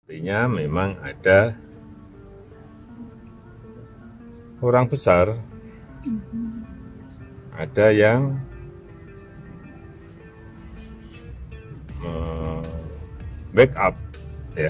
Artinya memang ada orang besar, ada yang backup, ya.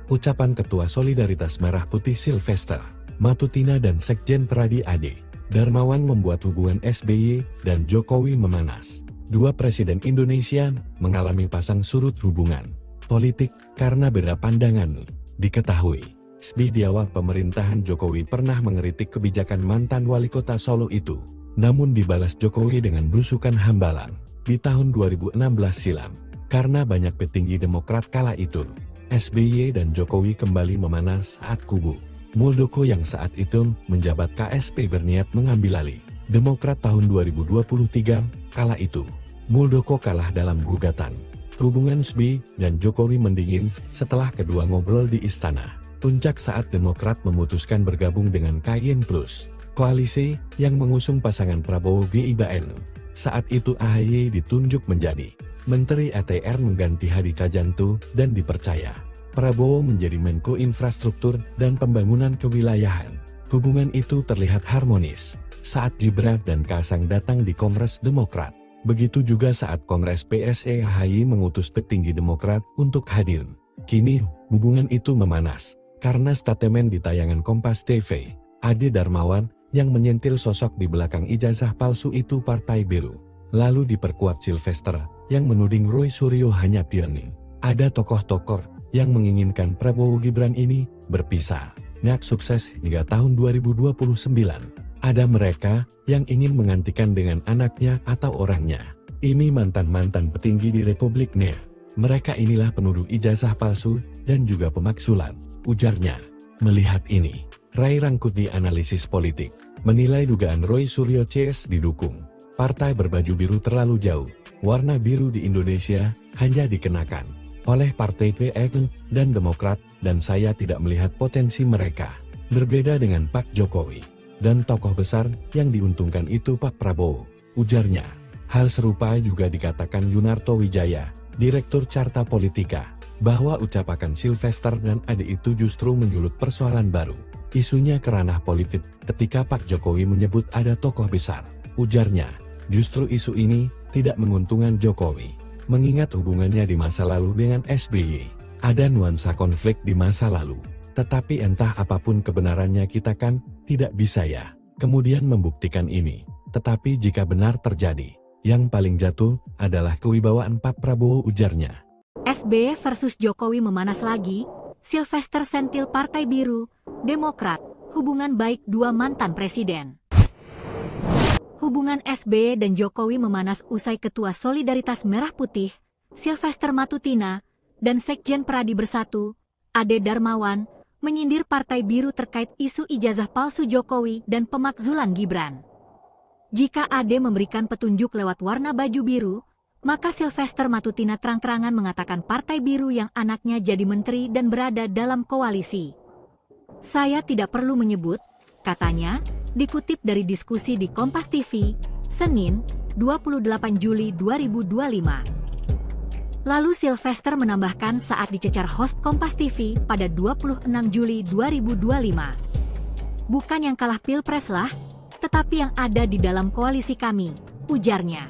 Ucapan Ketua Solidaritas Merah Putih Sylvester Matutina dan Sekjen Pradi Ade Darmawan membuat hubungan SBY dan Jokowi memanas. Dua presiden Indonesia mengalami pasang surut hubungan politik karena beda pandangan. Diketahui, SBY di awal pemerintahan Jokowi pernah mengkritik kebijakan mantan wali kota Solo itu. Namun dibalas Jokowi dengan belusukan hambalang di tahun 2016 silam. Karena banyak petinggi Demokrat kala itu, SBY dan Jokowi kembali memanas saat kubu Muldoko yang saat itu menjabat KSP berniat mengambil alih Demokrat tahun 2023. Kala itu, Muldoko kalah dalam gugatan. Hubungan SBY dan Jokowi mendingin setelah kedua ngobrol di istana. Puncak saat Demokrat memutuskan bergabung dengan KIN Plus, koalisi yang mengusung pasangan Prabowo Gibran. Saat itu AHY ditunjuk menjadi Menteri ATR mengganti Hadi Kajanto dan dipercaya Prabowo menjadi Menko Infrastruktur dan Pembangunan Kewilayahan. Hubungan itu terlihat harmonis saat Gibran dan Kaisang datang di Kongres Demokrat. Begitu juga saat Kongres PSE AHY mengutus petinggi Demokrat untuk hadir. Kini, hubungan itu memanas karena statement di tayangan Kompas TV, Ade Darmawan yang menyentil sosok di belakang ijazah palsu itu Partai Biru. Lalu diperkuat Sylvester yang menuding Roy Suryo hanya pioning. Ada tokoh-tokoh yang menginginkan Prabowo Gibran ini berpisah. Nggak sukses hingga tahun 2029. Ada mereka yang ingin menggantikan dengan anaknya atau orangnya. Ini mantan-mantan petinggi di Republik Nia. Mereka inilah penuduh ijazah palsu dan juga pemaksulan, ujarnya. Melihat ini, Ray Rangkuti analisis politik menilai dugaan Roy Suryo CS didukung. Partai berbaju biru terlalu jauh. Warna biru di Indonesia hanya dikenakan oleh Partai PN dan Demokrat, dan saya tidak melihat potensi mereka. Berbeda dengan Pak Jokowi dan tokoh besar yang diuntungkan itu Pak Prabowo, ujarnya. Hal serupa juga dikatakan Yunarto Wijaya, Direktur Carta Politika, bahwa ucapan Sylvester dan Ade itu justru menyulut persoalan baru. Isunya ke ranah politik ketika Pak Jokowi menyebut ada tokoh besar, ujarnya. Justru isu ini tidak menguntungkan Jokowi, mengingat hubungannya di masa lalu dengan SBY. Ada nuansa konflik di masa lalu. Tetapi entah apapun kebenarannya kita kan tidak bisa ya kemudian membuktikan ini. Tetapi jika benar terjadi, yang paling jatuh adalah kewibawaan Pak Prabowo, ujarnya. SBY versus Jokowi memanas lagi. Sylvester sentil Partai Biru, Demokrat, hubungan baik dua mantan presiden. Hubungan SBY dan Jokowi memanas usai Ketua Solidaritas Merah Putih, Sylvester Matutina, dan Sekjen Pradi Bersatu, Ade Darmawan, menyindir Partai Biru terkait isu ijazah palsu Jokowi dan pemakzulan Gibran. Jika Ade memberikan petunjuk lewat warna baju biru, maka Sylvester Matutina terang-terangan mengatakan Partai Biru yang anaknya jadi menteri dan berada dalam koalisi. Saya tidak perlu menyebut, katanya, dikutip dari diskusi di Kompas TV, Senin, 28 Juli 2025. Lalu Sylvester menambahkan saat dicecar host Kompas TV pada 26 Juli 2025. Bukan yang kalah pilpres lah, tetapi yang ada di dalam koalisi kami, ujarnya.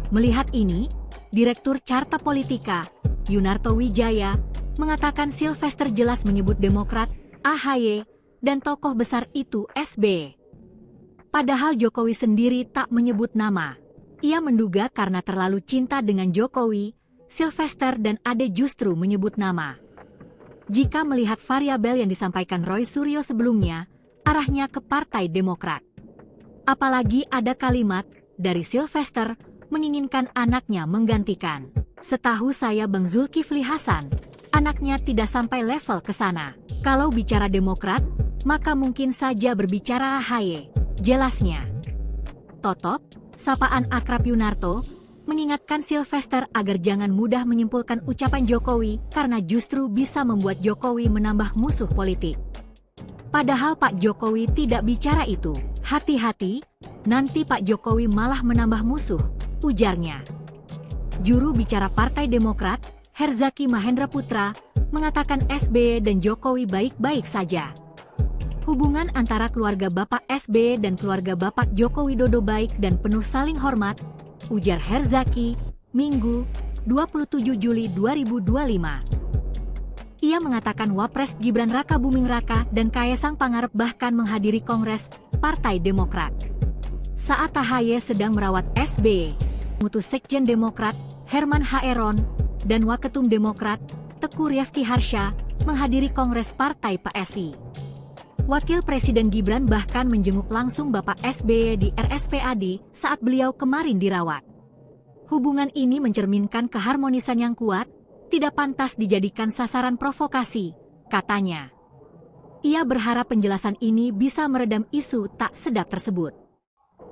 Melihat ini, Direktur Carta Politika, Yunarto Wijaya, mengatakan Sylvester jelas menyebut Demokrat, AHY, dan tokoh besar itu SBY. Padahal Jokowi sendiri tak menyebut nama. Ia menduga karena terlalu cinta dengan Jokowi, Sylvester dan Ade justru menyebut nama. Jika melihat variabel yang disampaikan Roy Suryo sebelumnya, arahnya ke Partai Demokrat. Apalagi ada kalimat dari Sylvester menginginkan anaknya menggantikan. Setahu saya Bang Zulkifli Hasan, anaknya tidak sampai level ke sana. Kalau bicara Demokrat, maka mungkin saja berbicara AHY, jelasnya. Totop, sapaan akrab Yunarto, mengingatkan Sylvester agar jangan mudah menyimpulkan ucapan Jokowi karena justru bisa membuat Jokowi menambah musuh politik. Padahal Pak Jokowi tidak bicara itu. Hati-hati, nanti Pak Jokowi malah menambah musuh, ujarnya. Juru bicara Partai Demokrat, Herzaki Mahendra Putra, mengatakan SBY dan Jokowi baik-baik saja. Hubungan antara keluarga Bapak SBY dan keluarga Bapak Joko Widodo baik dan penuh saling hormat, ujar Herzaki, Minggu, 27 Juli 2025. Ia mengatakan Wapres Gibran Raka Buming Raka dan Kaesang Pangarep bahkan menghadiri Kongres Partai Demokrat. Saat AHY sedang merawat SBY, Mutu Sekjen Demokrat, Herman Haeron, dan Waketum Demokrat, Teguh Rifki Harsha, menghadiri Kongres Partai PSI. Wakil Presiden Gibran bahkan menjenguk langsung Bapak SBY di RSPAD saat beliau kemarin dirawat. Hubungan ini mencerminkan keharmonisan yang kuat, tidak pantas dijadikan sasaran provokasi, katanya. Ia berharap penjelasan ini bisa meredam isu tak sedap tersebut.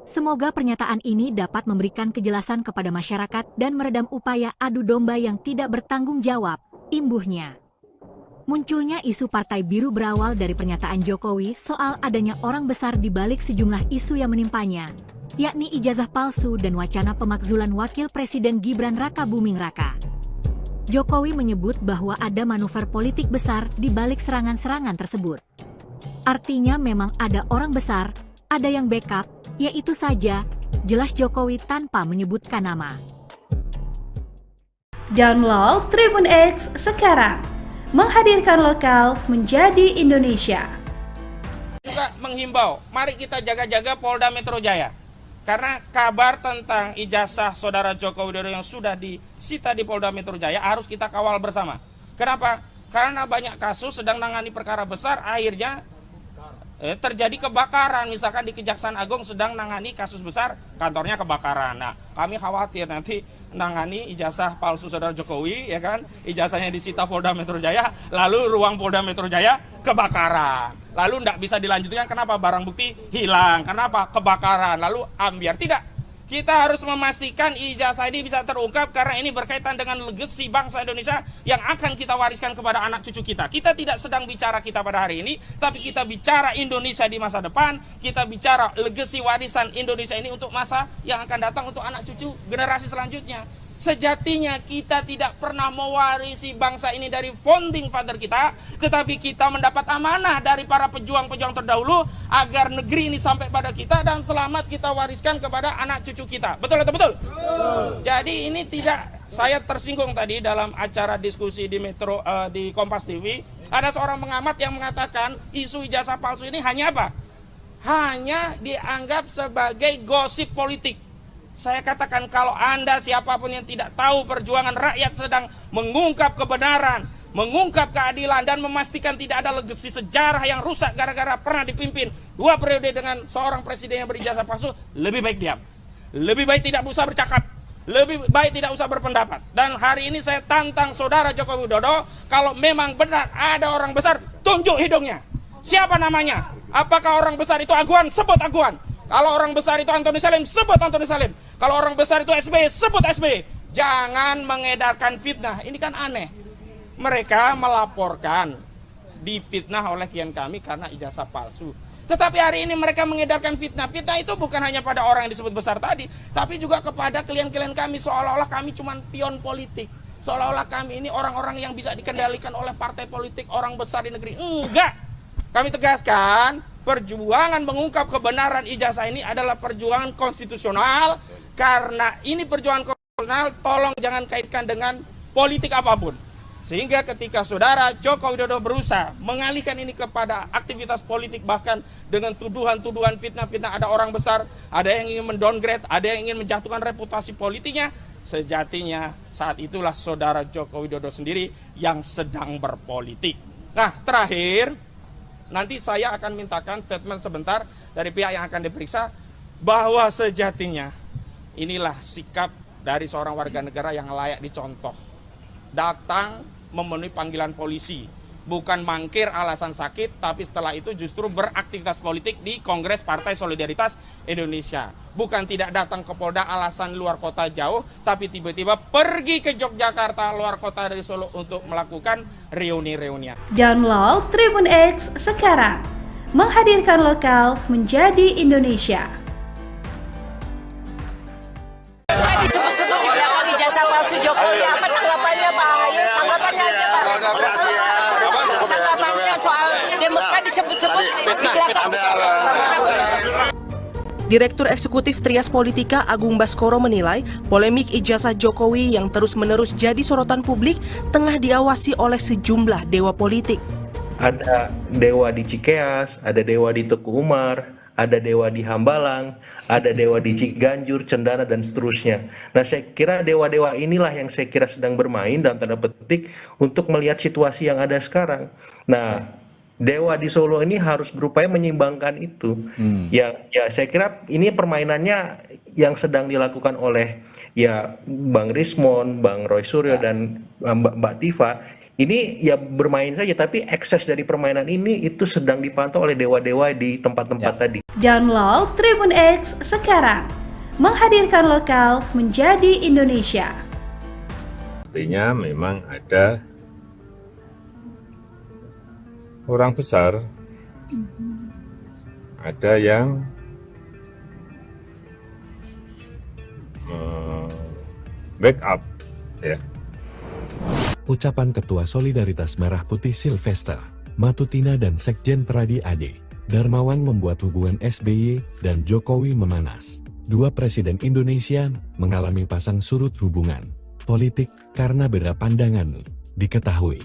Semoga pernyataan ini dapat memberikan kejelasan kepada masyarakat dan meredam upaya adu domba yang tidak bertanggung jawab, imbuhnya. Munculnya isu Partai Biru berawal dari pernyataan Jokowi soal adanya orang besar di balik sejumlah isu yang menimpanya, yakni ijazah palsu dan wacana pemakzulan Wakil Presiden Gibran Raka Buming Raka. Jokowi menyebut bahwa ada manuver politik besar di balik serangan-serangan tersebut. Artinya memang ada orang besar, ada yang backup, yaitu saja, jelas Jokowi tanpa menyebutkan nama. Download Tribun X sekarang, menghadirkan lokal menjadi Indonesia. Juga menghimbau, mari kita jaga-jaga Polda Metro Jaya. Karena kabar tentang ijazah saudara Joko Widodo yang sudah disita di Polda Metro Jaya harus kita kawal bersama. Kenapa? Karena banyak kasus sedang menangani perkara besar, akhirnya terjadi kebakaran. Misalkan di Kejaksaan Agung sedang menangani kasus besar, kantornya kebakaran. Nah, kami khawatir nanti menangani ijazah palsu saudara Jokowi, ya kan? Ijazahnya disita Polda Metro Jaya, lalu ruang Polda Metro Jaya kebakaran. Lalu tidak bisa dilanjutkan, kenapa? Barang bukti hilang, kenapa? Kebakaran, lalu ambiar. Tidak, kita harus memastikan ijazah ini bisa terungkap karena ini berkaitan dengan legasi bangsa Indonesia yang akan kita wariskan kepada anak cucu kita. Kita tidak sedang bicara kita pada hari ini, tapi kita bicara Indonesia di masa depan, kita bicara legasi warisan Indonesia ini untuk masa yang akan datang untuk anak cucu generasi selanjutnya. Sejatinya kita tidak pernah mewarisi bangsa ini dari founding father kita, tetapi kita mendapat amanah dari para pejuang-pejuang terdahulu agar negeri ini sampai pada kita dan selamat kita wariskan kepada anak cucu kita. Betul atau betul? Jadi ini tidak, saya tersinggung tadi dalam acara diskusi di di Kompas TV, ada seorang pengamat yang mengatakan isu ijazah palsu ini hanya apa? Hanya dianggap sebagai gosip politik. Saya katakan kalau Anda siapapun yang tidak tahu perjuangan rakyat sedang mengungkap kebenaran, mengungkap keadilan dan memastikan tidak ada legasi sejarah yang rusak gara-gara pernah dipimpin 2 periode dengan seorang presiden yang berijazah palsu, lebih baik diam. Lebih baik tidak usah bercakap, lebih baik tidak usah berpendapat. Dan hari ini saya tantang saudara Joko Widodo, kalau memang benar ada orang besar, tunjuk hidungnya. Siapa namanya? Apakah orang besar itu Aguan? Sebut Aguan. Kalau orang besar itu Antoni Salim, sebut Antoni Salim. Kalau orang besar itu SBY, sebut SBY. Jangan mengedarkan fitnah. Ini kan aneh. Mereka melaporkan difitnah oleh klien kami karena ijazah palsu. Tetapi hari ini mereka mengedarkan fitnah. Fitnah itu bukan hanya pada orang yang disebut besar tadi, tapi juga kepada klien-klien kami, seolah-olah kami cuma pion politik. Seolah-olah kami ini orang-orang yang bisa dikendalikan oleh partai politik, orang besar di negeri. Enggak. Kami tegaskan, perjuangan mengungkap kebenaran ijazah ini adalah perjuangan konstitusional. Karena ini perjuangan konstitusional, tolong jangan kaitkan dengan politik apapun. Sehingga ketika saudara Joko Widodo berusaha mengalihkan ini kepada aktivitas politik, bahkan dengan tuduhan-tuduhan fitnah-fitnah, ada orang besar, ada yang ingin mendowngrade, ada yang ingin menjatuhkan reputasi politiknya, sejatinya saat itulah saudara Joko Widodo sendiri yang sedang berpolitik. Nah, terakhir, nanti saya akan mintakan statement sebentar dari pihak yang akan diperiksa, bahwa sejatinya inilah sikap dari seorang warga negara yang layak dicontoh. Datang memenuhi panggilan polisi, bukan mangkir alasan sakit, tapi setelah itu justru beraktivitas politik di Kongres Partai Solidaritas Indonesia. Bukan tidak datang ke Polda alasan luar kota jauh, tapi tiba-tiba pergi ke Yogyakarta, luar kota dari Solo untuk melakukan reuni-reunian. Download Tribun X sekarang, menghadirkan lokal menjadi Indonesia. Disebut-sebut dibilang ijazah palsu Jokowi, apa tanggapannya Pak Ahy? Direktur Eksekutif Trias Politika Agung Baskoro menilai polemik ijazah Jokowi yang terus-menerus jadi sorotan publik tengah diawasi oleh sejumlah dewa politik. Ada dewa di Cikeas, ada dewa di Teguh Umar, ada dewa di Hambalang, ada dewa di Ciganjur, Cendana, dan seterusnya. Nah, saya kira dewa-dewa inilah yang saya kira sedang bermain dalam tanda petik untuk melihat situasi yang ada sekarang. Nah, dewa di Solo ini harus berupaya menyeimbangkan itu. Ya saya kira ini permainannya yang sedang dilakukan oleh ya Bang Rismon, Bang Roy Suryo, dan Mbak Tifa. Ini ya bermain saja, tapi ekses dari permainan ini itu sedang dipantau oleh dewa-dewa di tempat-tempat tadi. Download Tribun X sekarang, menghadirkan lokal menjadi Indonesia. Artinya memang ada orang besar, ada yang backup, ya. Ucapan Ketua Solidaritas Merah Putih Sylvester Matutina dan Sekjen Pradi Ade Darmawan membuat hubungan SBY dan Jokowi memanas. Dua presiden Indonesia mengalami pasang surut hubungan politik karena beda pandangan. Diketahui,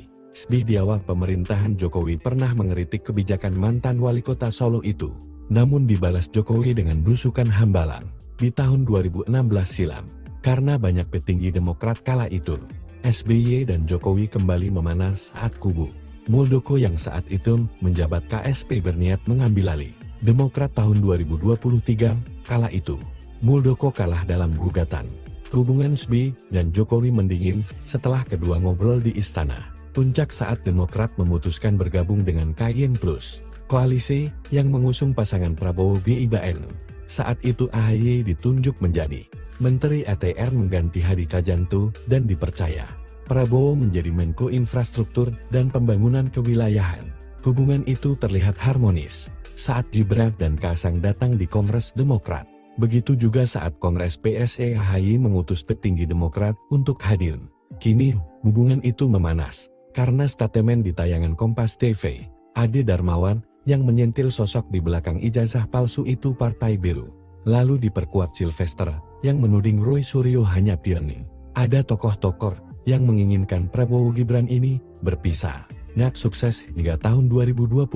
di awal pemerintahan Jokowi pernah mengkritik kebijakan mantan wali kota Solo itu, namun dibalas Jokowi dengan blusukan Hambalang di tahun 2016 silam. Karena banyak petinggi Demokrat kala itu, SBY dan Jokowi kembali memanas saat kubu Muldoko yang saat itu menjabat KSP berniat mengambil alih Demokrat tahun 2023. Kala itu, Muldoko kalah dalam gugatan. Hubungan SBY dan Jokowi mendingin setelah kedua ngobrol di istana. Puncak saat Demokrat memutuskan bergabung dengan KIN Plus, koalisi yang mengusung pasangan Prabowo Gibran. Saat itu AHY ditunjuk menjadi Menteri ATR mengganti Hadi Kajanto dan dipercaya Prabowo menjadi Menko Infrastruktur dan Pembangunan Kewilayahan. Hubungan itu terlihat harmonis saat Gibran dan Kaisang datang di Kongres Demokrat. Begitu juga saat Kongres PSE AHY mengutus petinggi Demokrat untuk hadir. Kini, hubungan itu memanas karena statement di tayangan Kompas TV, Ade Darmawan yang menyentil sosok di belakang ijazah palsu itu Partai Biru. Lalu diperkuat Sylvester yang menuding Roy Suryo hanya pionir. Ada tokoh-tokoh yang menginginkan Prabowo Gibran ini berpisah, nggak sukses hingga tahun 2029.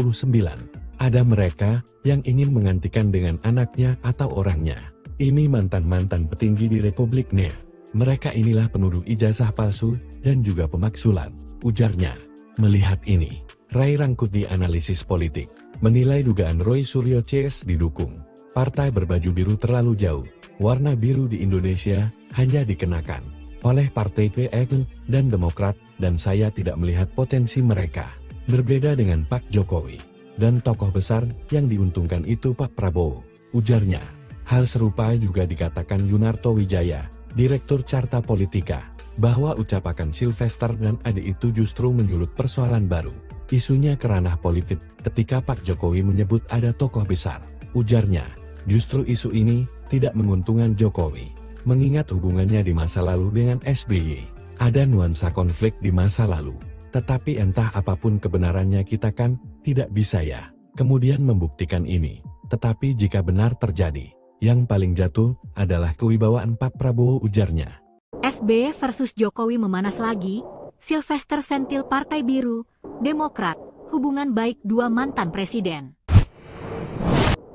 Ada mereka yang ingin menggantikan dengan anaknya atau orangnya. Ini mantan-mantan petinggi di Republik Nia. Mereka inilah penuduh ijazah palsu dan juga pemaksulan, ujarnya. Melihat ini, Ray Rangkuti analisis politik menilai dugaan Roy Suryo CS didukung. Partai berbaju biru terlalu jauh. Warna biru di Indonesia hanya dikenakan oleh Partai PN dan Demokrat, dan saya tidak melihat potensi mereka. Berbeda dengan Pak Jokowi dan tokoh besar yang diuntungkan itu Pak Prabowo, ujarnya. Hal serupa juga dikatakan Yunarto Wijaya, Direktur Carta Politika, bahwa ucapan Sylvester dan Ade itu justru menyulut persoalan baru. Isunya ke ranah politik ketika Pak Jokowi menyebut ada tokoh besar, ujarnya. Justru isu ini tidak menguntungkan Jokowi, mengingat hubungannya di masa lalu dengan SBY. Ada nuansa konflik di masa lalu, tetapi entah apapun kebenarannya kita kan tidak bisa ya kemudian membuktikan ini. Tetapi jika benar terjadi, yang paling jatuh adalah kewibawaan Pak Prabowo, ujarnya. SBY versus Jokowi memanas lagi. Sylvester sentil Partai Biru, Demokrat, hubungan baik dua mantan presiden.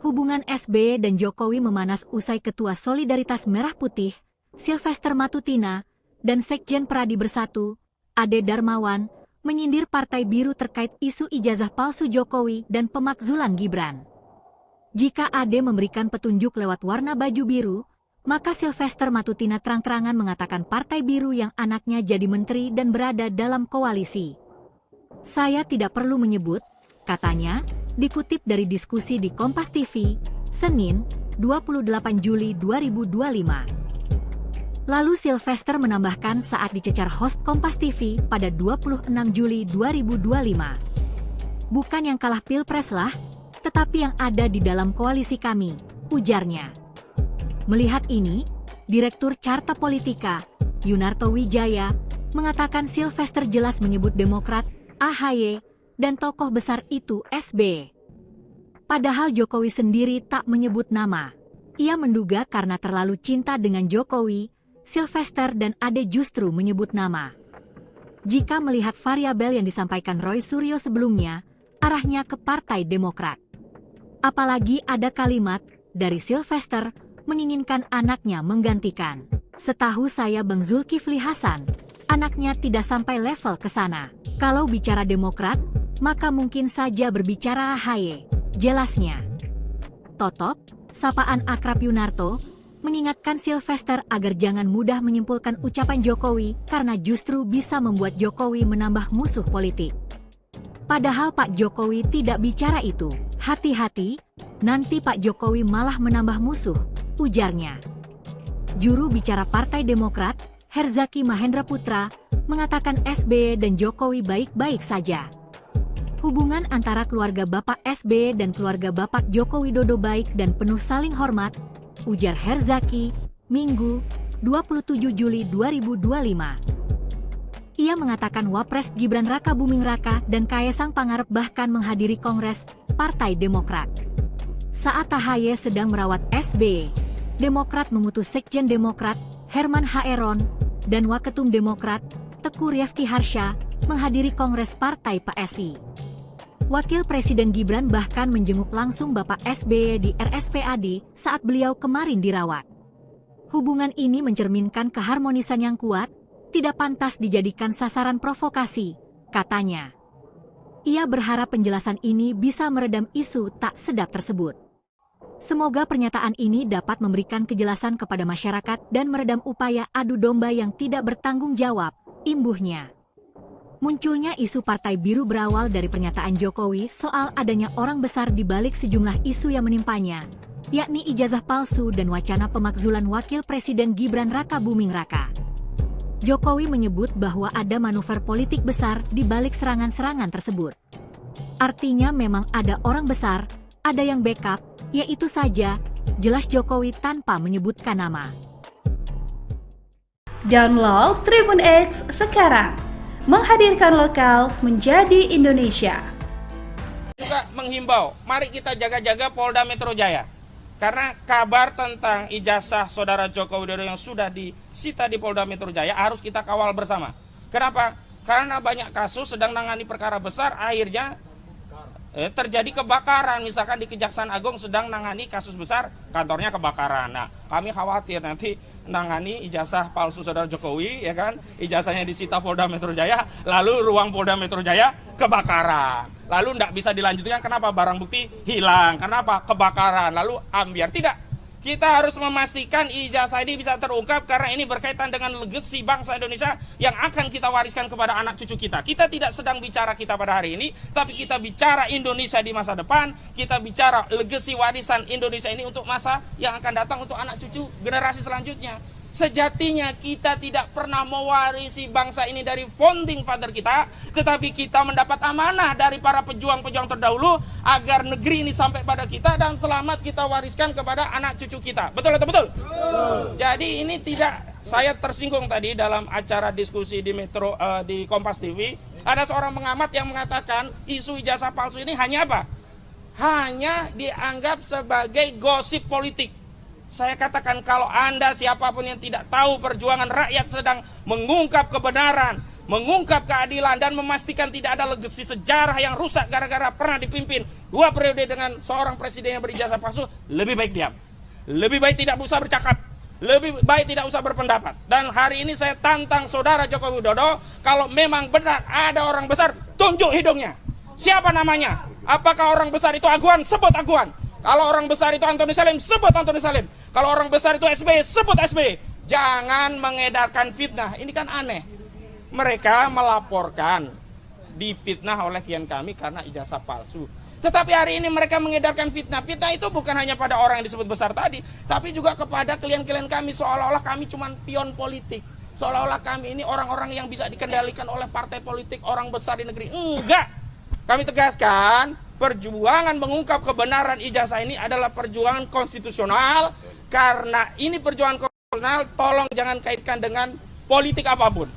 Hubungan SBY dan Jokowi memanas usai Ketua Solidaritas Merah Putih, Sylvester Matutina, dan Sekjen Pradi Bersatu, Ade Darmawan, menyindir Partai Biru terkait isu ijazah palsu Jokowi dan pemakzulan Gibran. Jika Ade memberikan petunjuk lewat warna baju biru, maka Sylvester Matutina terang-terangan mengatakan Partai Biru yang anaknya jadi menteri dan berada dalam koalisi. Saya tidak perlu menyebut, katanya, dikutip dari diskusi di Kompas TV, Senin, 28 Juli 2025. Lalu Sylvester menambahkan saat dicecar host Kompas TV pada 26 Juli 2025. Bukan yang kalah pilpres lah, tetapi yang ada di dalam koalisi kami, ujarnya. Melihat ini, Direktur Carta Politika, Yunarto Wijaya, mengatakan Sylvester jelas menyebut Demokrat, AHY, dan tokoh besar itu SBY. Padahal Jokowi sendiri tak menyebut nama. Ia menduga karena terlalu cinta dengan Jokowi, Sylvester dan Ade justru menyebut nama. Jika melihat variabel yang disampaikan Roy Suryo sebelumnya, arahnya ke Partai Demokrat. Apalagi ada kalimat dari Sylvester menginginkan anaknya menggantikan. Setahu saya Bang Zulkifli Hasan, anaknya tidak sampai level ke sana. Kalau bicara Demokrat, maka mungkin saja berbicara AHY, jelasnya. Totop, sapaan akrab Yunarto, mengingatkan Sylvester agar jangan mudah menyimpulkan ucapan Jokowi karena justru bisa membuat Jokowi menambah musuh politik. Padahal Pak Jokowi tidak bicara itu. Hati-hati, nanti Pak Jokowi malah menambah musuh, ujarnya. Juru bicara Partai Demokrat, Herzaki Mahendra Putra, mengatakan SBY dan Jokowi baik-baik saja. Hubungan antara keluarga Bapak SBY dan keluarga Bapak Joko Widodo baik dan penuh saling hormat, ujar Herzaki, Minggu, 27 Juli 2025. Ia mengatakan Wapres Gibran Raka Buming Raka dan Kaesang Pangarep bahkan menghadiri Kongres Partai Demokrat. Saat AHY sedang merawat SBY, Demokrat mengutus Sekjen Demokrat, Herman Haeron, dan Waketum Demokrat, Teku Rifki Harsha, menghadiri Kongres Partai PSI. Wakil Presiden Gibran bahkan menjenguk langsung Bapak SBY di RSPAD saat beliau kemarin dirawat. Hubungan ini mencerminkan keharmonisan yang kuat, tidak pantas dijadikan sasaran provokasi, katanya. Ia berharap penjelasan ini bisa meredam isu tak sedap tersebut. Semoga pernyataan ini dapat memberikan kejelasan kepada masyarakat dan meredam upaya adu domba yang tidak bertanggung jawab, imbuhnya. Munculnya isu Partai Biru berawal dari pernyataan Jokowi soal adanya orang besar di balik sejumlah isu yang menimpanya, yakni ijazah palsu dan wacana pemakzulan Wakil Presiden Gibran Raka Buming Raka. Jokowi menyebut bahwa ada manuver politik besar di balik serangan-serangan tersebut. Artinya memang ada orang besar, ada yang backup, yaitu saja, jelas Jokowi tanpa menyebutkan nama. Download Tribun X sekarang. Menghadirkan lokal menjadi Indonesia. Juga menghimbau, mari kita jaga-jaga Polda Metro Jaya. Karena kabar tentang ijazah saudara Joko Widodo yang sudah disita di Polda Metro Jaya harus kita kawal bersama. Kenapa? Karena banyak kasus sedang menangani perkara besar, akhirnya terjadi kebakaran. Misalkan di Kejaksaan Agung sedang menangani kasus besar, kantornya kebakaran. Nah, kami khawatir nanti menangani ijazah palsu saudara Jokowi, ya kan? Ijazahnya disita Polda Metro Jaya, lalu ruang Polda Metro Jaya kebakaran. Lalu tidak bisa dilanjutkan, kenapa? Barang bukti hilang, kenapa? Kebakaran, lalu ambiar. Tidak. Kita harus memastikan ijazah ini bisa terungkap karena ini berkaitan dengan legasi bangsa Indonesia yang akan kita wariskan kepada anak cucu kita. Kita tidak sedang bicara kita pada hari ini, tapi kita bicara Indonesia di masa depan, kita bicara legasi warisan Indonesia ini untuk masa yang akan datang untuk anak cucu generasi selanjutnya. Sejatinya kita tidak pernah mewarisi bangsa ini dari founding father kita, tetapi kita mendapat amanah dari para pejuang-pejuang terdahulu agar negeri ini sampai pada kita dan selamat kita wariskan kepada anak cucu kita. Betul atau betul? Jadi ini tidak, saya tersinggung tadi dalam acara diskusi di Metro di Kompas TV, ada seorang pengamat yang mengatakan isu ijazah palsu ini hanya apa? Hanya dianggap sebagai gosip politik. Saya katakan kalau Anda siapapun yang tidak tahu perjuangan rakyat sedang mengungkap kebenaran, mengungkap keadilan dan memastikan tidak ada legasi sejarah yang rusak gara-gara pernah dipimpin 2 periode dengan seorang presiden yang berijazah palsu, lebih baik diam. Lebih baik tidak usah bercakap, lebih baik tidak usah berpendapat. Dan hari ini saya tantang saudara Joko Widodo, kalau memang benar ada orang besar, tunjuk hidungnya. Siapa namanya? Apakah orang besar itu Aguan? Sebut Aguan. Kalau orang besar itu Antoni Salim, sebut Antoni Salim. Kalau orang besar itu SBY, sebut SBY. Jangan mengedarkan fitnah. Ini kan aneh. Mereka melaporkan difitnah oleh klien kami karena ijazah palsu. Tetapi hari ini mereka mengedarkan fitnah. Fitnah itu bukan hanya pada orang yang disebut besar tadi, tapi juga kepada klien-klien kami, seolah-olah kami cuma pion politik. Seolah-olah kami ini orang-orang yang bisa dikendalikan oleh partai politik, orang besar di negeri. Enggak. Kami tegaskan, perjuangan mengungkap kebenaran ijazah ini adalah perjuangan konstitusional. Karena ini perjuangan konstitusional, tolong jangan kaitkan dengan politik apapun.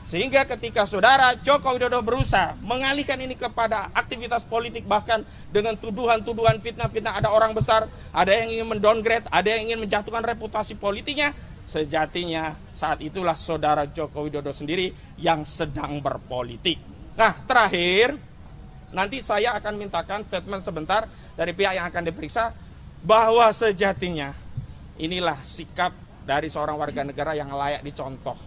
Sehingga ketika saudara Joko Widodo berusaha mengalihkan ini kepada aktivitas politik, bahkan dengan tuduhan-tuduhan fitnah-fitnah, ada orang besar, ada yang ingin mendowngrade, ada yang ingin menjatuhkan reputasi politiknya, sejatinya saat itulah saudara Joko Widodo sendiri yang sedang berpolitik. Nah, terakhir, nanti saya akan mintakan statement sebentar dari pihak yang akan diperiksa, bahwa sejatinya inilah sikap dari seorang warga negara yang layak dicontoh.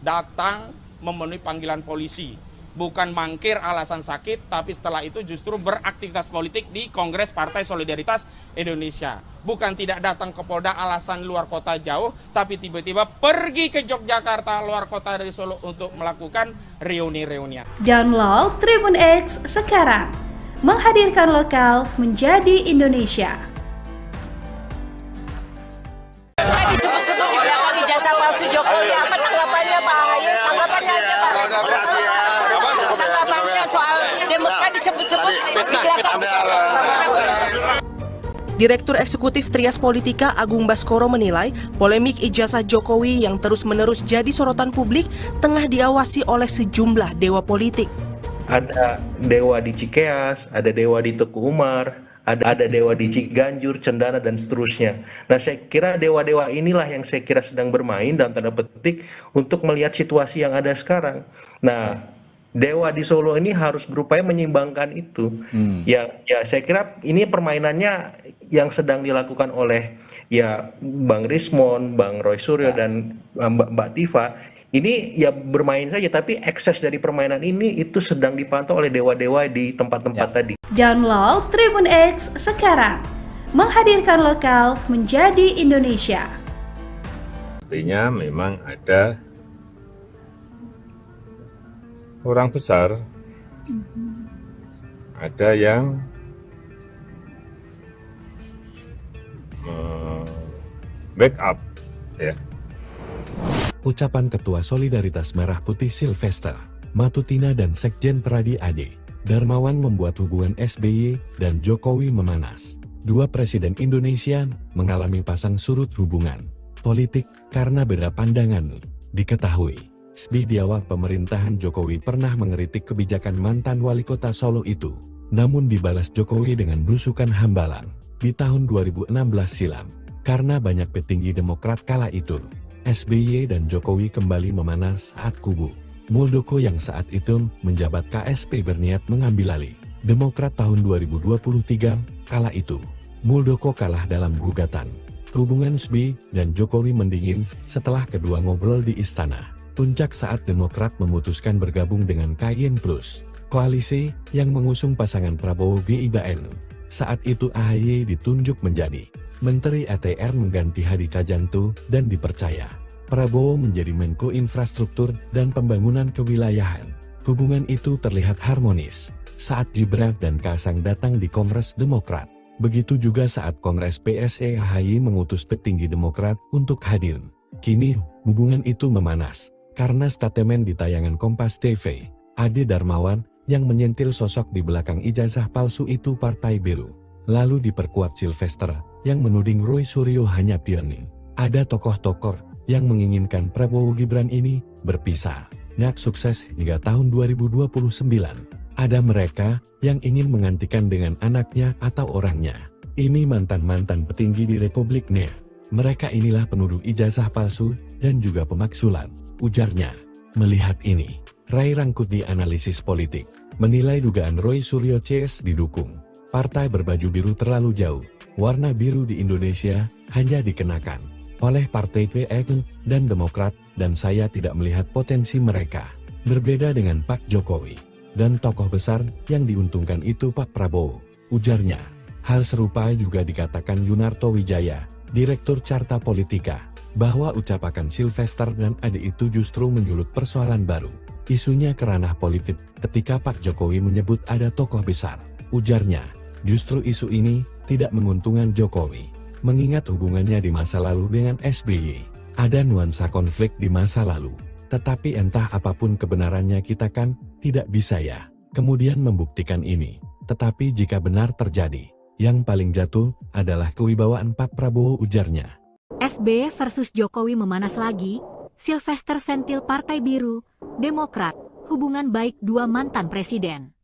Datang memenuhi panggilan polisi, bukan mangkir alasan sakit, tapi setelah itu justru beraktivitas politik di Kongres Partai Solidaritas Indonesia. Bukan tidak datang ke Polda alasan luar kota jauh, tapi tiba-tiba pergi ke Yogyakarta, luar kota dari Solo, untuk melakukan reuni-reunian. Download Tribun X sekarang, menghadirkan lokal menjadi Indonesia. Disebut-sebut dibilang ijazah palsu Jokowi, apa tanggapannya Pak Ahaye? Tanggapannya aja Pak. Tanggapannya soal Demokrat disebut-sebut Direktur Eksekutif Trias Politika Agung Baskoro menilai polemik ijazah Jokowi yang terus-menerus jadi sorotan publik tengah diawasi oleh sejumlah dewa politik. Ada dewa di Cikeas, ada dewa di Teguh Umar, ada dewa di Ciganjur, Cendana, dan seterusnya. Nah, saya kira dewa-dewa inilah yang saya kira sedang bermain dalam tanda petik untuk melihat situasi yang ada sekarang. Nah, dewa di Solo ini harus berupaya menyeimbangkan itu. Ya, saya kira ini permainannya yang sedang dilakukan oleh ya Bang Rismon, Bang Roy Suryo, dan Mbak Tifa. Ini ya bermain saja, tapi ekses dari permainan ini itu sedang dipantau oleh dewa-dewa di tempat-tempat tadi. Download Tribun X sekarang, menghadirkan lokal menjadi Indonesia. Artinya memang ada orang besar, ada yang backup, ya. Ucapan Ketua Solidaritas Merah Putih Sylvester Matutina dan Sekjen Pradi Ade Darmawan membuat hubungan SBY dan Jokowi memanas. Dua presiden Indonesia mengalami pasang surut hubungan politik karena beda pandangan. Diketahui, SBY di awal pemerintahan Jokowi pernah mengkritik kebijakan mantan wali kota Solo itu. Namun dibalas Jokowi dengan blusukan hambalang di tahun 2016 silam. Karena banyak petinggi Demokrat kala itu, SBY dan Jokowi kembali memanas saat kubu Muldoko yang saat itu menjabat KSP berniat mengambil alih Demokrat tahun 2023. Kala itu, Muldoko kalah dalam gugatan. Hubungan SBY dan Jokowi mendingin setelah kedua ngobrol di istana. Puncak saat Demokrat memutuskan bergabung dengan KIN Plus, koalisi yang mengusung pasangan Prabowo Gibran. Saat itu AHY ditunjuk menjadi Menteri ATR mengganti Hadi Cajanto dan dipercaya Prabowo menjadi Menko Infrastruktur dan Pembangunan Kewilayahan. Hubungan itu terlihat harmonis saat Gibran dan Kaesang datang di Kongres Demokrat. Begitu juga saat Kongres PSE AHY mengutus petinggi Demokrat untuk hadir. Kini hubungan itu memanas karena statement di tayangan Kompas TV, Ade Darmawan yang menyentil sosok di belakang ijazah palsu itu Partai Biru. Lalu diperkuat Sylvester yang menuding Roy Suryo hanya pioning. Ada tokoh-tokoh yang menginginkan Prabowo Gibran ini berpisah, nggak sukses hingga tahun 2029. Ada mereka yang ingin menggantikan dengan anaknya atau orangnya. Ini mantan-mantan petinggi di Republiknya. Mereka inilah penuduh ijazah palsu dan juga pemaksulan, ujarnya. Melihat ini, Ray Rangkuti analisis politik menilai dugaan Roy Suryo CS didukung. Partai berbaju biru terlalu jauh. Warna biru di Indonesia hanya dikenakan oleh Partai PN dan Demokrat, dan saya tidak melihat potensi mereka. Berbeda dengan Pak Jokowi dan tokoh besar yang diuntungkan itu Pak Prabowo, ujarnya. Hal serupa juga dikatakan Yunarto Wijaya, Direktur Carta Politika, bahwa ucapan Sylvester dan Ade itu justru menyulut persoalan baru. Isunya ke ranah politik ketika Pak Jokowi menyebut ada tokoh besar, ujarnya. Justru isu ini tidak menguntungkan Jokowi, mengingat hubungannya di masa lalu dengan SBY. Ada nuansa konflik di masa lalu, tetapi entah apapun kebenarannya kita kan tidak bisa ya kemudian membuktikan ini. Tetapi jika benar terjadi, yang paling jatuh adalah kewibawaan Pak Prabowo, ujarnya. SBY versus Jokowi memanas lagi. Sylvester Sentil Partai Biru, Demokrat, hubungan baik dua mantan presiden.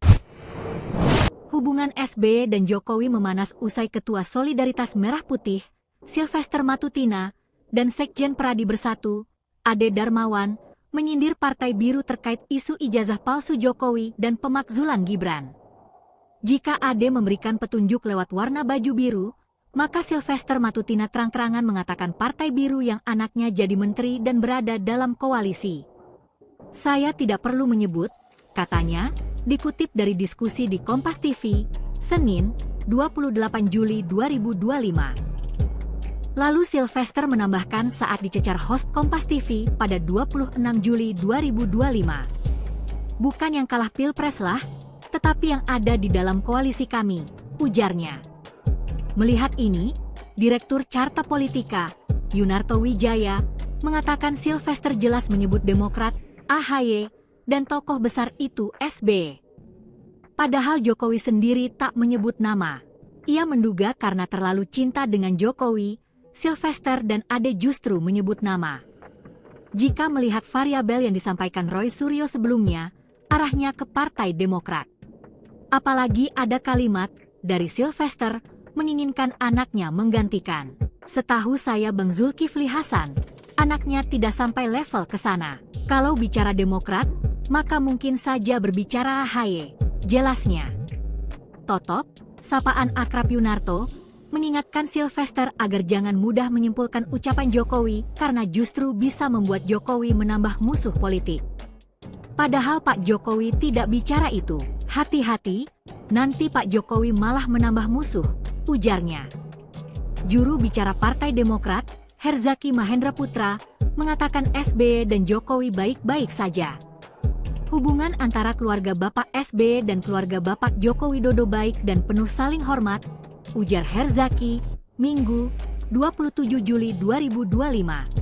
Hubungan SBY dan Jokowi memanas usai Ketua Solidaritas Merah Putih, Sylvester Matutina, dan Sekjen Pradi Bersatu, Ade Darmawan, menyindir Partai Biru terkait isu ijazah palsu Jokowi dan pemakzulan Gibran. Jika Ade memberikan petunjuk lewat warna baju biru, maka Sylvester Matutina terang-terangan mengatakan Partai Biru yang anaknya jadi menteri dan berada dalam koalisi. Saya tidak perlu menyebut, katanya, dikutip dari diskusi di Kompas TV, Senin, 28 Juli 2025. Lalu Sylvester menambahkan saat dicecar host Kompas TV pada 26 Juli 2025. Bukan yang kalah pilpres lah, tetapi yang ada di dalam koalisi kami, ujarnya. Melihat ini, Direktur Carta Politika, Yunarto Wijaya, mengatakan Sylvester jelas menyebut Demokrat, AHY, dan tokoh besar itu SBY. Padahal Jokowi sendiri tak menyebut nama. Ia menduga karena terlalu cinta dengan Jokowi, Sylvester dan Ade justru menyebut nama. Jika melihat variabel yang disampaikan Roy Suryo sebelumnya, arahnya ke Partai Demokrat. Apalagi ada kalimat dari Sylvester menginginkan anaknya menggantikan. Setahu saya Bang Zulkifli Hasan, anaknya tidak sampai level ke sana. Kalau bicara Demokrat, maka mungkin saja berbicara AHY, jelasnya. Totop, sapaan akrab Yunarto, mengingatkan Sylvester agar jangan mudah menyimpulkan ucapan Jokowi karena justru bisa membuat Jokowi menambah musuh politik. Padahal Pak Jokowi tidak bicara itu. Hati-hati, nanti Pak Jokowi malah menambah musuh, ujarnya. Juru bicara Partai Demokrat, Herzaki Mahendra Putra, mengatakan SBY dan Jokowi baik-baik saja. Hubungan antara keluarga Bapak SBY dan keluarga Bapak Joko Widodo baik dan penuh saling hormat, ujar Herzaki, Minggu, 27 Juli 2025.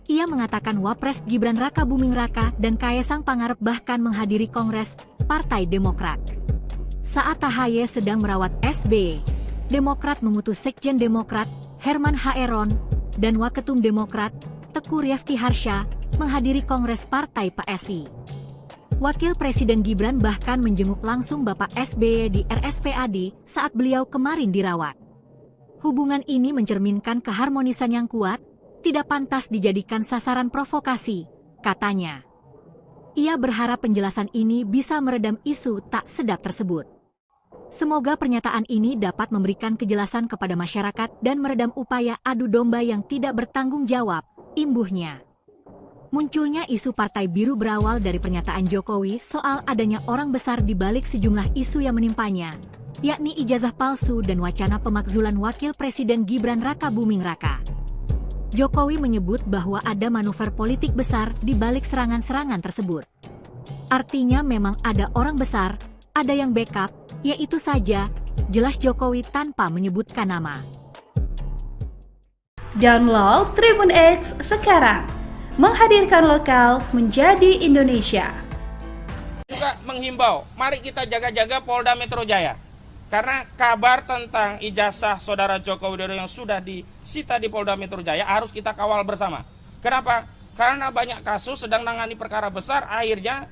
Ia mengatakan Wapres Gibran Raka Buming Raka dan Kaesang Pangarep bahkan menghadiri Kongres Partai Demokrat. Saat AHY sedang merawat SBY, Demokrat mengutus Sekjen Demokrat, Herman Haeron, dan Waketum Demokrat, Teku Rifki Harsha, menghadiri Kongres Partai PSI. Wakil Presiden Gibran bahkan menjenguk langsung Bapak SBY di RSPAD saat beliau kemarin dirawat. Hubungan ini mencerminkan keharmonisan yang kuat, tidak pantas dijadikan sasaran provokasi, katanya. Ia berharap penjelasan ini bisa meredam isu tak sedap tersebut. Semoga pernyataan ini dapat memberikan kejelasan kepada masyarakat dan meredam upaya adu domba yang tidak bertanggung jawab, imbuhnya. Munculnya isu Partai Biru berawal dari pernyataan Jokowi soal adanya orang besar di balik sejumlah isu yang menimpanya, yakni ijazah palsu dan wacana pemakzulan Wakil Presiden Gibran Raka Buming Raka. Jokowi menyebut bahwa ada manuver politik besar di balik serangan-serangan tersebut. Artinya memang ada orang besar, ada yang backup, yaitu saja, jelas Jokowi tanpa menyebutkan nama. Download Tribun X sekarang, menghadirkan lokal menjadi Indonesia. Juga menghimbau, mari kita jaga-jaga Polda Metro Jaya. Karena kabar tentang ijazah saudara Joko Widodo yang sudah disita di Polda Metro Jaya harus kita kawal bersama. Kenapa? Karena banyak kasus sedang menangani perkara besar, akhirnya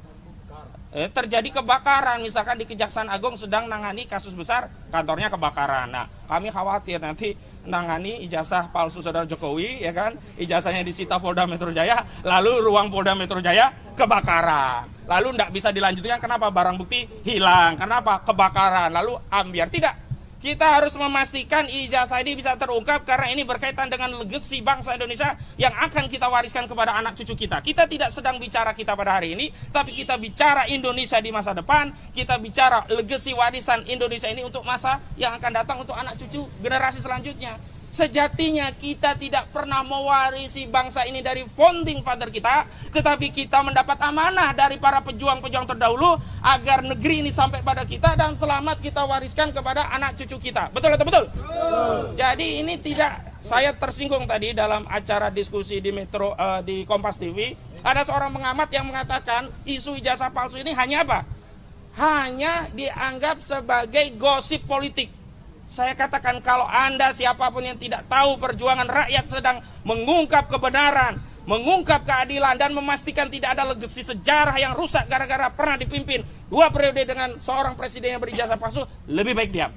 terjadi kebakaran. Misalkan di Kejaksaan Agung sedang menangani kasus besar, kantornya kebakaran. Nah, kami khawatir nanti menangani ijazah palsu saudara Jokowi, ya kan? Ijazahnya disita Polda Metro Jaya, lalu ruang Polda Metro Jaya kebakaran. Lalu tidak bisa dilanjutkan, kenapa? Barang bukti hilang, kenapa? Kebakaran, lalu ambiar. Tidak. Kita harus memastikan ijazah ini bisa terungkap karena ini berkaitan dengan legasi bangsa Indonesia yang akan kita wariskan kepada anak cucu kita. Kita tidak sedang bicara kita pada hari ini, tapi kita bicara Indonesia di masa depan, kita bicara legasi warisan Indonesia ini untuk masa yang akan datang, untuk anak cucu generasi selanjutnya. Sejatinya kita tidak pernah mewarisi bangsa ini dari founding father kita, tetapi kita mendapat amanah dari para pejuang-pejuang terdahulu agar negeri ini sampai pada kita dan selamat kita wariskan kepada anak cucu kita. Betul atau betul? Jadi ini tidak, saya tersinggung tadi dalam acara diskusi di Metro di Kompas TV, ada seorang pengamat yang mengatakan isu ijazah palsu ini hanya apa? Hanya dianggap sebagai gosip politik. Saya katakan kalau Anda siapapun yang tidak tahu perjuangan rakyat sedang mengungkap kebenaran, mengungkap keadilan dan memastikan tidak ada legasi sejarah yang rusak gara-gara pernah dipimpin 2 periode dengan seorang presiden yang berijazah palsu, lebih baik diam.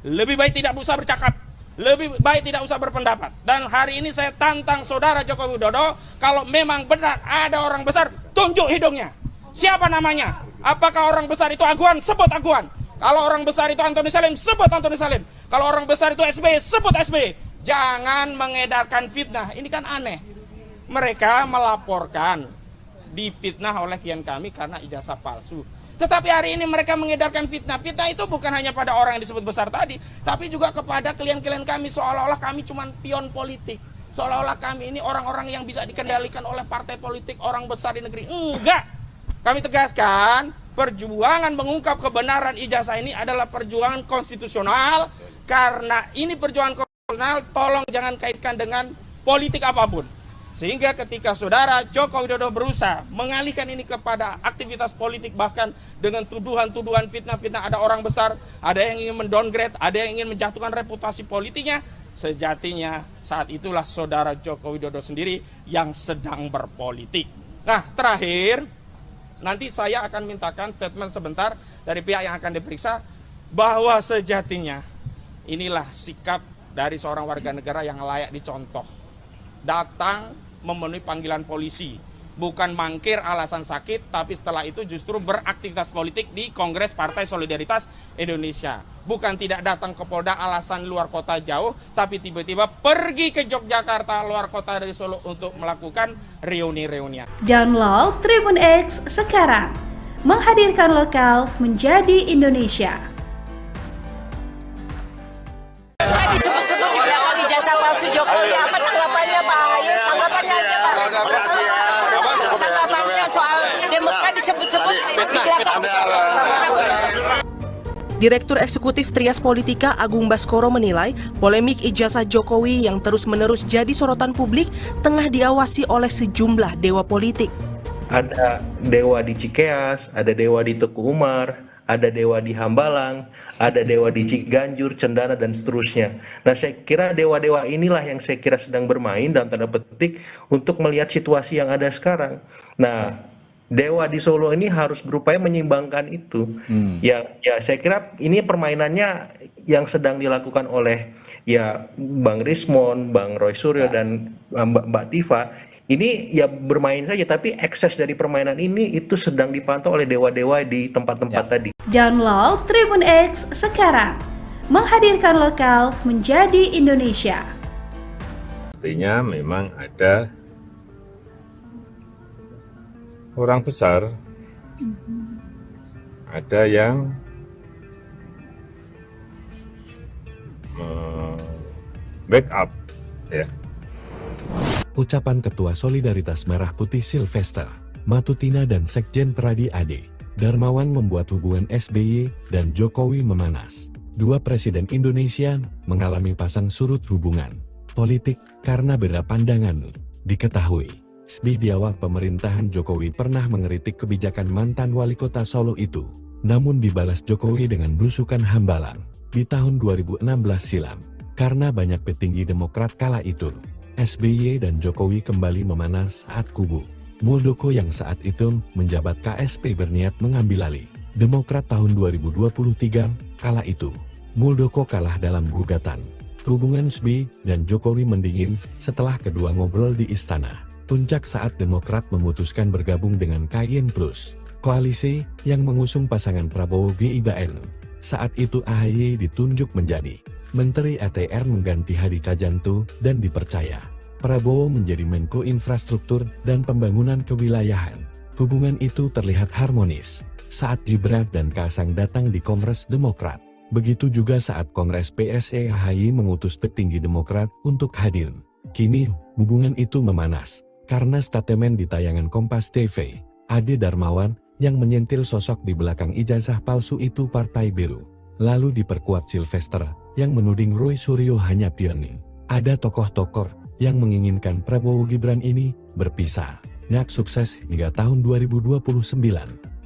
Lebih baik tidak usah bercakap. Lebih baik tidak usah berpendapat. Dan hari ini saya tantang saudara Joko Widodo, kalau memang benar ada orang besar, tunjuk hidungnya. Siapa namanya? Apakah orang besar itu Aguan? Sebut Aguan. Kalau orang besar itu Antoni Salim, sebut Antoni Salim. Kalau orang besar itu SBY, sebut SBY. Jangan mengedarkan fitnah. Ini kan aneh. Mereka melaporkan difitnah oleh klien kami karena ijazah palsu. Tetapi hari ini mereka mengedarkan fitnah. Fitnah itu bukan hanya pada orang yang disebut besar tadi, tapi juga kepada klien-klien kami, seolah-olah kami cuma pion politik. Seolah-olah kami ini orang-orang yang bisa dikendalikan oleh partai politik, orang besar di negeri. Enggak. Kami tegaskan, perjuangan mengungkap kebenaran ijazah ini adalah perjuangan konstitusional. Karena ini perjuangan konstitusional, tolong jangan kaitkan dengan politik apapun. Sehingga ketika saudara Joko Widodo berusaha mengalihkan ini kepada aktivitas politik, bahkan dengan tuduhan-tuduhan fitnah-fitnah, ada orang besar, ada yang ingin mendowngrade, ada yang ingin menjatuhkan reputasi politiknya, sejatinya saat itulah saudara Joko Widodo sendiri yang sedang berpolitik. Nah, terakhir, nanti saya akan mintakan statement sebentar dari pihak yang akan diperiksa, bahwa sejatinya inilah sikap dari seorang warga negara yang layak dicontoh. Datang memenuhi panggilan polisi, bukan mangkir alasan sakit, tapi setelah itu justru beraktivitas politik di Kongres Partai Solidaritas Indonesia. Bukan tidak datang ke Polda alasan luar kota jauh, tapi tiba-tiba pergi ke Yogyakarta, luar kota dari Solo, untuk melakukan reuni-reunian. Download Tribun X sekarang, menghadirkan lokal menjadi Indonesia. Disebut-sebut juga uang ijazah palsu Jokowi. Apa tanggapannya Pak Ahaye? Tanggapannya aja Pak. Tanggapannya soal Demokrat disebut-sebut di belakang. Direktur Eksekutif Trias Politika Agung Baskoro menilai polemik ijazah Jokowi yang terus-menerus jadi sorotan publik tengah diawasi oleh sejumlah dewa politik. Ada dewa di Cikeas, ada dewa di Teguh Umar, ada dewa di Hambalang, ada dewa di Ciganjur, Cendana, dan seterusnya. Nah, saya kira dewa-dewa inilah yang saya kira sedang bermain dalam tanda petik untuk melihat situasi yang ada sekarang. Nah, dewa di Solo ini harus berupaya menyeimbangkan itu. Ya, saya kira ini permainannya yang sedang dilakukan oleh ya Bang Rismon, Bang Roy Suryo, dan Mbak Tifa. Ini ya bermain saja, tapi ekses dari permainan ini itu sedang dipantau oleh dewa-dewa di tempat-tempat tadi. Download Tribun X sekarang, menghadirkan lokal menjadi Indonesia. Artinya memang ada orang besar, ada yang backup, ya. Ucapan Ketua Solidaritas Merah Putih Sylvester Matutina dan Sekjen Pradi Ade Darmawan membuat hubungan SBY dan Jokowi memanas. Dua presiden Indonesia mengalami pasang surut hubungan politik karena beda pandangan. Diketahui, SBY di awal pemerintahan Jokowi pernah mengkritik kebijakan mantan wali kota Solo itu. Namun dibalas Jokowi dengan blusukan Hambalang di tahun 2016 silam. Karena banyak petinggi Demokrat kala itu, SBY dan Jokowi kembali memanas saat kubu Muldoko yang saat itu menjabat KSP berniat mengambil alih Demokrat tahun 2023. Kala itu, Muldoko kalah dalam gugatan. Hubungan SBY dan Jokowi mendingin setelah kedua ngobrol di istana. Puncak saat Demokrat memutuskan bergabung dengan KIN Plus, koalisi yang mengusung pasangan Prabowo Gibran. Saat itu AHY ditunjuk menjadi Menteri ATR mengganti Hadi Cajanto dan dipercaya Prabowo menjadi Menko Infrastruktur dan Pembangunan Kewilayahan. Hubungan itu terlihat harmonis saat Gibran dan Kaesang datang di Kongres Demokrat. Begitu juga saat Kongres PSE AHY mengutus petinggi Demokrat untuk hadir. Kini, hubungan itu memanas karena statement di tayangan Kompas TV, Ade Darmawan yang menyentil sosok di belakang ijazah palsu itu Partai Biru. Lalu diperkuat Sylvester yang menuding Roy Suryo hanya pion. Ada tokoh-tokoh yang menginginkan Prabowo Gibran ini berpisah, nggak sukses hingga tahun 2029.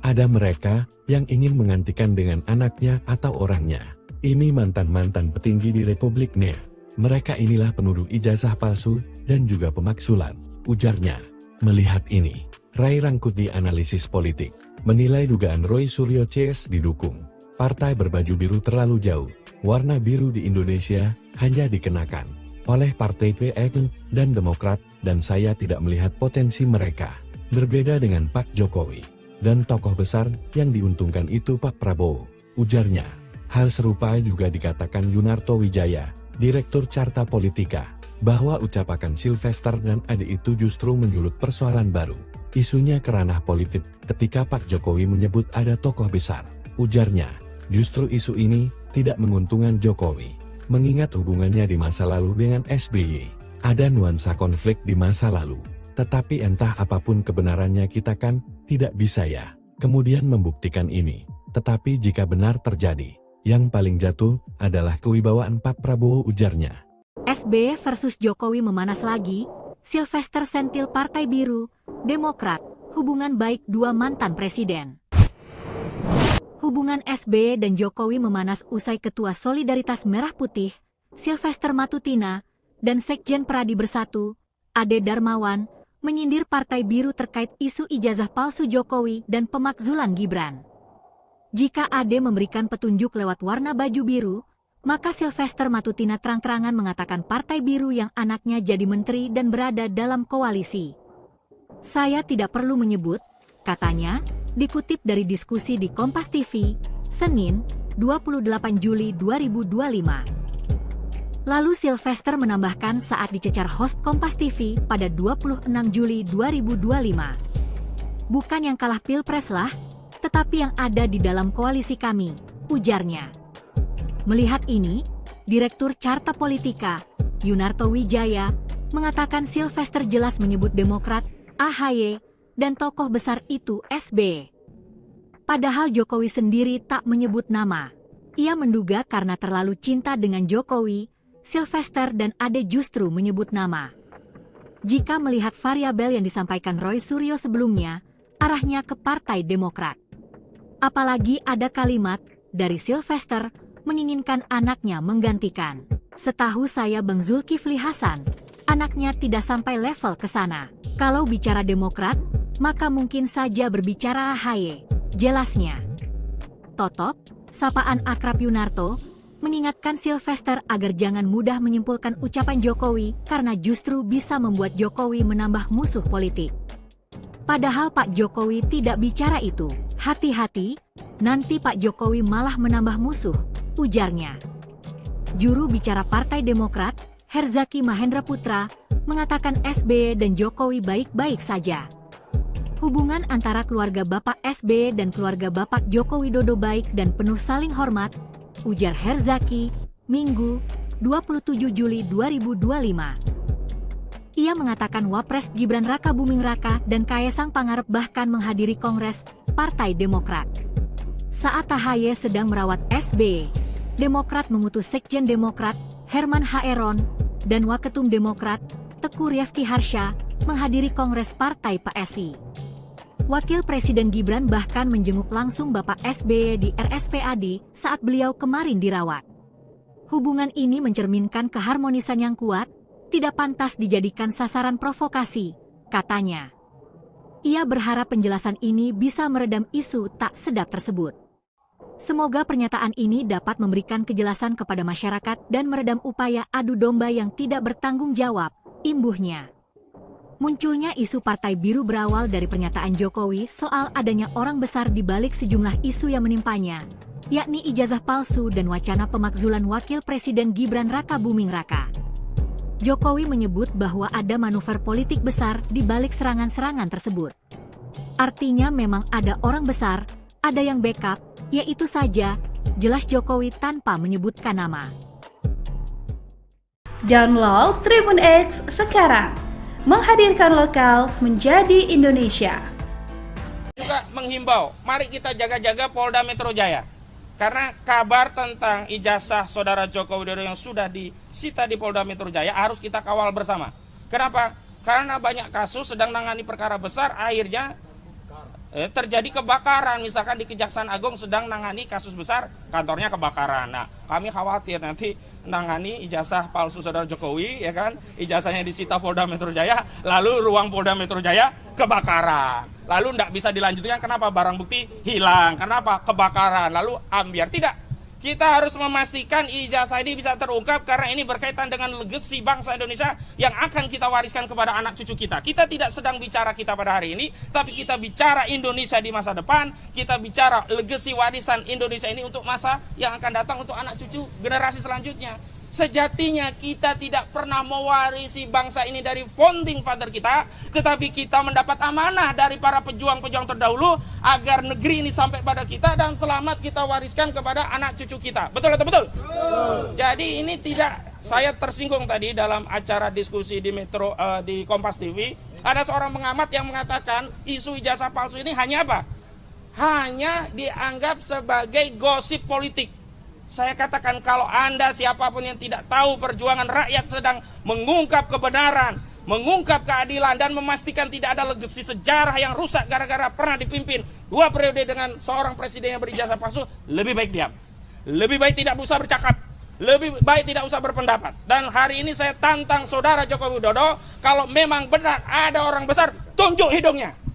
Ada mereka yang ingin menggantikan dengan anaknya atau orangnya. Ini mantan-mantan petinggi di Republik NEA. Mereka inilah penuduh ijazah palsu dan juga pemaksulan, ujarnya. Melihat ini, Ray Rangkuti analisis politik, menilai dugaan Roy Suryo CS didukung. Partai berbaju biru terlalu jauh. Warna biru di Indonesia hanya dikenakan oleh Partai PN dan Demokrat, dan saya tidak melihat potensi mereka. Berbeda dengan Pak Jokowi dan tokoh besar yang diuntungkan itu Pak Prabowo, ujarnya. Hal serupa juga dikatakan Yunarto Wijaya, Direktur Carta Politika, bahwa ucapan Sylvester dan Ade itu justru menyulut persoalan baru. Isunya ke ranah politik ketika Pak Jokowi menyebut ada tokoh besar, ujarnya. Justru isu ini tidak menguntungkan Jokowi, mengingat hubungannya di masa lalu dengan SBY. Ada nuansa konflik di masa lalu, tetapi entah apapun kebenarannya kita kan tidak bisa ya kemudian membuktikan ini. Tetapi jika benar terjadi, yang paling jatuh adalah kewibawaan Pak Prabowo, ujarnya. SBY versus Jokowi memanas lagi. Sylvester sentil Partai Biru, Demokrat, hubungan baik dua mantan presiden. Hubungan SBY dan Jokowi memanas usai Ketua Solidaritas Merah Putih, Sylvester Matutina, dan Sekjen Pradi Bersatu, Ade Darmawan, menyindir Partai Biru terkait isu ijazah palsu Jokowi dan pemakzulan Gibran. Jika Ade memberikan petunjuk lewat warna baju biru, maka Sylvester Matutina terang-terangan mengatakan Partai Biru yang anaknya jadi menteri dan berada dalam koalisi. Saya tidak perlu menyebut, katanya, dikutip dari diskusi di Kompas TV, Senin, 28 Juli 2025. Lalu Sylvester menambahkan saat dicecar host Kompas TV pada 26 Juli 2025. Bukan yang kalah pilpres lah, tetapi yang ada di dalam koalisi kami, ujarnya. Melihat ini, Direktur Carta Politika, Yunarto Wijaya, mengatakan Sylvester jelas menyebut Demokrat, AHY, dan tokoh besar itu SBY. Padahal Jokowi sendiri tak menyebut nama. Ia menduga karena terlalu cinta dengan Jokowi, Sylvester dan Ade justru menyebut nama. Jika melihat variabel yang disampaikan Roy Suryo sebelumnya, arahnya ke Partai Demokrat. Apalagi ada kalimat dari Sylvester menginginkan anaknya menggantikan. Setahu saya Bang Zulkifli Hasan, anaknya tidak sampai level ke sana. Kalau bicara Demokrat, maka mungkin saja berbicara AHY, jelasnya. Totop, sapaan akrab Yunarto, mengingatkan Sylvester agar jangan mudah menyimpulkan ucapan Jokowi karena justru bisa membuat Jokowi menambah musuh politik. Padahal Pak Jokowi tidak bicara itu. Hati-hati, nanti Pak Jokowi malah menambah musuh, ujarnya. Juru bicara Partai Demokrat, Herzaki Mahendra Putra, mengatakan SBY dan Jokowi baik-baik saja. Hubungan antara keluarga Bapak SBY dan keluarga Bapak Joko Widodo baik dan penuh saling hormat, ujar Herzaki, Minggu, 27 Juli 2025. Ia mengatakan Wapres Gibran Raka Buming Raka dan Kaesang Pangarep bahkan menghadiri Kongres Partai Demokrat. Saat AHY sedang merawat SBY, Demokrat mengutus Sekjen Demokrat, Herman Haeron, dan Waketum Demokrat, Teguh Rifki Harsha, menghadiri Kongres Partai PSI. Wakil Presiden Gibran bahkan menjenguk langsung Bapak SBY di RSPAD saat beliau kemarin dirawat. Hubungan ini mencerminkan keharmonisan yang kuat, tidak pantas dijadikan sasaran provokasi, katanya. Ia berharap penjelasan ini bisa meredam isu tak sedap tersebut. Semoga pernyataan ini dapat memberikan kejelasan kepada masyarakat dan meredam upaya adu domba yang tidak bertanggung jawab, imbuhnya. Munculnya isu Partai Biru berawal dari pernyataan Jokowi soal adanya orang besar di balik sejumlah isu yang menimpanya, yakni ijazah palsu dan wacana pemakzulan Wakil Presiden Gibran Raka Buming Raka. Jokowi menyebut bahwa ada manuver politik besar di balik serangan-serangan tersebut. Artinya memang ada orang besar, ada yang backup, yaitu saja, jelas Jokowi tanpa menyebutkan nama. Download Tribun X sekarang. Menghadirkan lokal menjadi Indonesia. Juga menghimbau, mari kita jaga-jaga Polda Metro Jaya. Karena kabar tentang ijazah saudara Joko Widodo yang sudah disita di Polda Metro Jaya harus kita kawal bersama. Kenapa? Karena banyak kasus sedang menangani perkara besar, akhirnya terjadi kebakaran, misalkan di Kejaksaan Agung sedang nangani kasus besar, kantornya kebakaran. Nah, kami khawatir nanti nangani ijazah palsu saudara Jokowi, ya kan, ijazahnya disita Polda Metro Jaya, lalu ruang Polda Metro Jaya kebakaran, lalu tidak bisa dilanjutkan, kenapa? Barang bukti hilang, kenapa? Kebakaran, lalu ambiar. Tidak. Kita harus memastikan ijazah ini bisa terungkap karena ini berkaitan dengan legasi bangsa Indonesia yang akan kita wariskan kepada anak cucu kita. Kita tidak sedang bicara kita pada hari ini, tapi kita bicara Indonesia di masa depan, kita bicara legasi warisan Indonesia ini untuk masa yang akan datang, untuk anak cucu generasi selanjutnya. Sejatinya kita tidak pernah mewarisi bangsa ini dari founding father kita, tetapi kita mendapat amanah dari para pejuang-pejuang terdahulu agar negeri ini sampai pada kita dan selamat kita wariskan kepada anak cucu kita. Betul atau betul? Jadi ini tidak, saya tersinggung tadi dalam acara diskusi di Metro di Kompas TV, ada seorang pengamat yang mengatakan isu ijazah palsu ini hanya apa? Hanya dianggap sebagai gosip politik. Saya katakan, kalau Anda siapapun yang tidak tahu perjuangan rakyat sedang mengungkap kebenaran, mengungkap keadilan, dan memastikan tidak ada legasi sejarah yang rusak gara-gara pernah dipimpin 2 periode dengan seorang presiden yang berijazah palsu, lebih baik diam. Lebih baik tidak usah bercakap. Lebih baik tidak usah berpendapat. Dan hari ini saya tantang saudara Joko Widodo, kalau memang benar ada orang besar, tunjuk hidungnya.